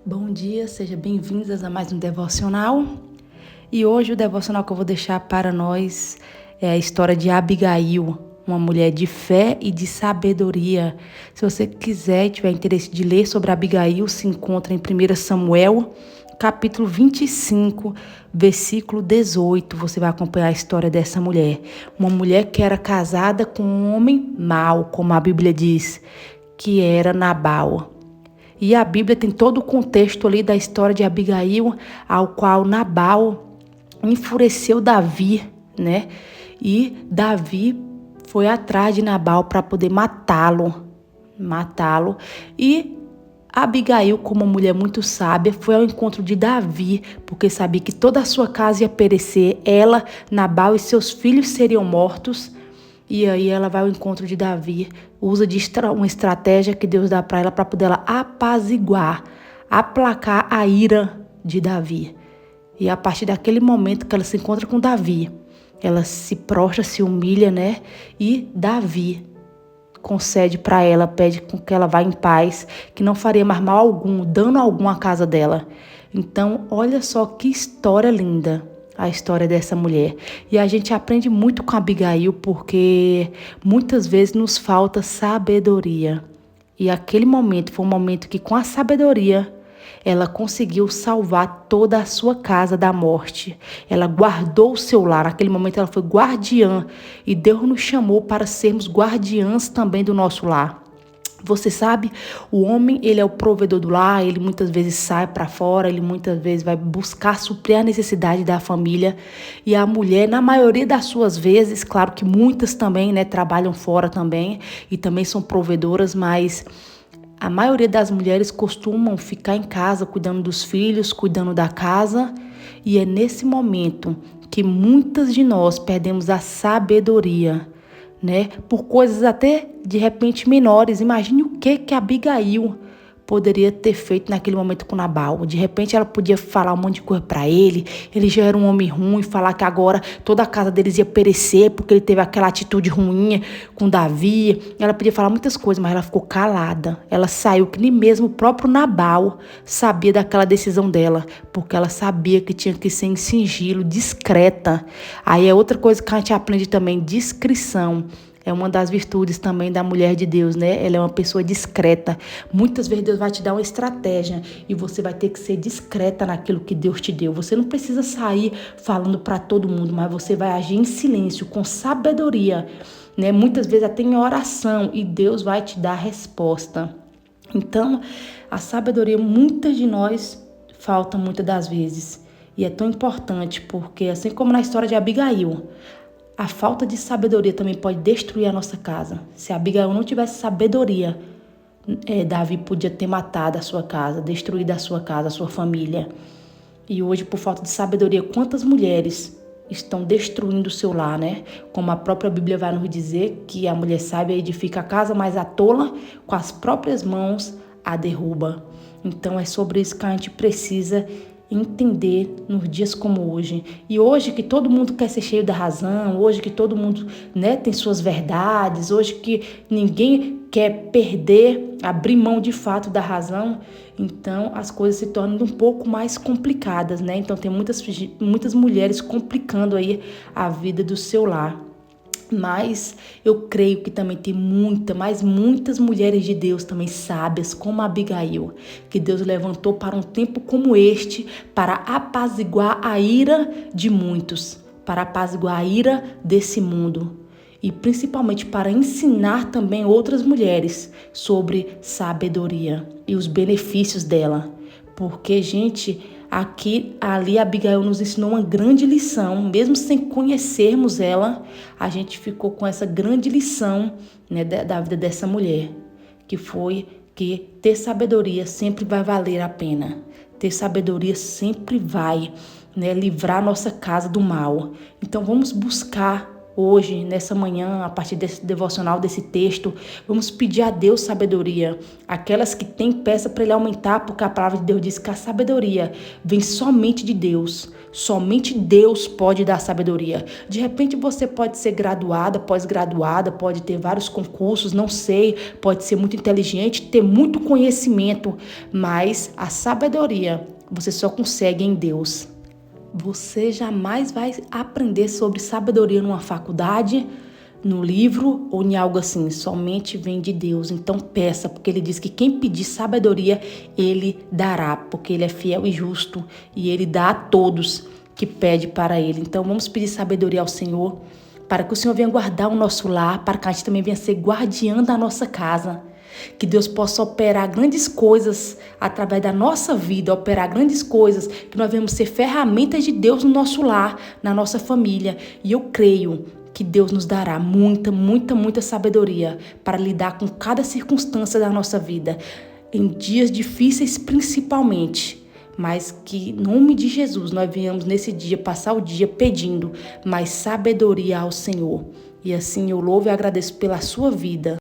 Bom dia, sejam bem-vindas a mais um devocional. E hoje o devocional que eu vou deixar para nós é a história de Abigail, uma mulher de fé e de sabedoria. Se você quiser e tiver interesse de ler sobre Abigail, se encontra em 1 Samuel, capítulo 25, versículo 18. Você vai acompanhar a história dessa mulher. Uma mulher que era casada com um homem mau, como a Bíblia diz, que era Nabal. E a Bíblia tem todo o contexto ali da história de Abigail, ao qual Nabal enfureceu Davi, né? E Davi foi atrás de Nabal para poder matá-lo. E Abigail, como uma mulher muito sábia, foi ao encontro de Davi, porque sabia que toda a sua casa ia perecer, ela, Nabal e seus filhos seriam mortos. E aí ela vai ao encontro de Davi, usa de uma estratégia que Deus dá para ela para poder ela apaziguar, aplacar a ira de Davi. E a partir daquele momento que ela se encontra com Davi, ela se prostra, se humilha, né? E Davi concede para ela, pede com que ela vá em paz, que não faria mais mal algum, dano algum à casa dela. Então, olha só que história linda. A história dessa mulher. E a gente aprende muito com Abigail porque muitas vezes nos falta sabedoria. E aquele momento foi um momento que, com a sabedoria, ela conseguiu salvar toda a sua casa da morte. Ela guardou o seu lar. Naquele momento ela foi guardiã. E Deus nos chamou para sermos guardiãs também do nosso lar. Você sabe, o homem, ele é o provedor do lar, ele muitas vezes sai para fora, ele muitas vezes vai buscar suprir a necessidade da família. E a mulher, na maioria das suas vezes, claro que muitas também, né, trabalham fora também e também são provedoras, mas a maioria das mulheres costumam ficar em casa cuidando dos filhos, cuidando da casa. E é nesse momento que muitas de nós perdemos a sabedoria, né? Por coisas até de repente menores. Imagine o que Abigail poderia ter feito naquele momento com Nabal. De repente ela podia falar um monte de coisa para ele. Ele já era um homem ruim, falar que agora toda a casa deles ia perecer porque ele teve aquela atitude ruim com Davi. Ela podia falar muitas coisas, mas ela ficou calada. Ela saiu que nem mesmo o próprio Nabal sabia daquela decisão dela, porque ela sabia que tinha que ser em sigilo, discreta. Aí é outra coisa que a gente aprende também, discrição. É uma das virtudes também da mulher de Deus, né? Ela é uma pessoa discreta. Muitas vezes Deus vai te dar uma estratégia e você vai ter que ser discreta naquilo que Deus te deu. Você não precisa sair falando para todo mundo, mas você vai agir em silêncio, com sabedoria, né? Muitas vezes até em oração, e Deus vai te dar a resposta. Então, a sabedoria, muitas de nós falta muitas das vezes. E é tão importante porque, assim como na história de Abigail, a falta de sabedoria também pode destruir a nossa casa. Se Abigail não tivesse sabedoria, Davi podia ter matado a sua casa, destruído a sua casa, a sua família. E hoje, por falta de sabedoria, quantas mulheres estão destruindo o seu lar, né? Como a própria Bíblia vai nos dizer, que a mulher sábia edifica a casa, mas a tola, com as próprias mãos, a derruba. Então, é sobre isso que a gente precisa entender nos dias como hoje. E hoje que todo mundo quer ser cheio da razão, hoje que todo mundo, né, tem suas verdades, hoje que ninguém quer perder, abrir mão de fato da razão, então as coisas se tornam um pouco mais complicadas, né? Então tem muitas mulheres complicando aí a vida do seu lar. Mas eu creio que também tem muitas mulheres de Deus também sábias, como a Abigail, que Deus levantou para um tempo como este, para apaziguar a ira de muitos, para apaziguar a ira desse mundo. E principalmente para ensinar também outras mulheres sobre sabedoria e os benefícios dela. Porque, gente, ali Abigail nos ensinou uma grande lição, mesmo sem conhecermos ela, a gente ficou com essa grande lição, né, da vida dessa mulher, que foi que ter sabedoria sempre vai valer a pena. Ter sabedoria sempre vai, né, livrar nossa casa do mal. Então vamos buscar Hoje, nessa manhã, a partir desse devocional, desse texto, vamos pedir a Deus sabedoria. Aquelas que têm, peça para Ele aumentar, porque a palavra de Deus diz que a sabedoria vem somente de Deus. Somente Deus pode dar sabedoria. De repente você pode ser graduada, pós-graduada, pode ter vários concursos, não sei, pode ser muito inteligente, ter muito conhecimento, mas a sabedoria você só consegue em Deus. Você jamais vai aprender sobre sabedoria numa faculdade, no livro ou em algo assim. Somente vem de Deus. Então peça, porque Ele diz que quem pedir sabedoria, Ele dará, porque Ele é fiel e justo e Ele dá a todos que pede para Ele. Então vamos pedir sabedoria ao Senhor, para que o Senhor venha guardar o nosso lar, para que a gente também venha ser guardiã da nossa casa. Que Deus possa operar grandes coisas através da nossa vida, operar grandes coisas, que nós venhamos ser ferramentas de Deus no nosso lar, na nossa família. E eu creio que Deus nos dará muita sabedoria para lidar com cada circunstância da nossa vida, em dias difíceis principalmente. Mas que, em nome de Jesus, nós venhamos nesse dia passar o dia pedindo mais sabedoria ao Senhor. E assim eu louvo e agradeço pela sua vida.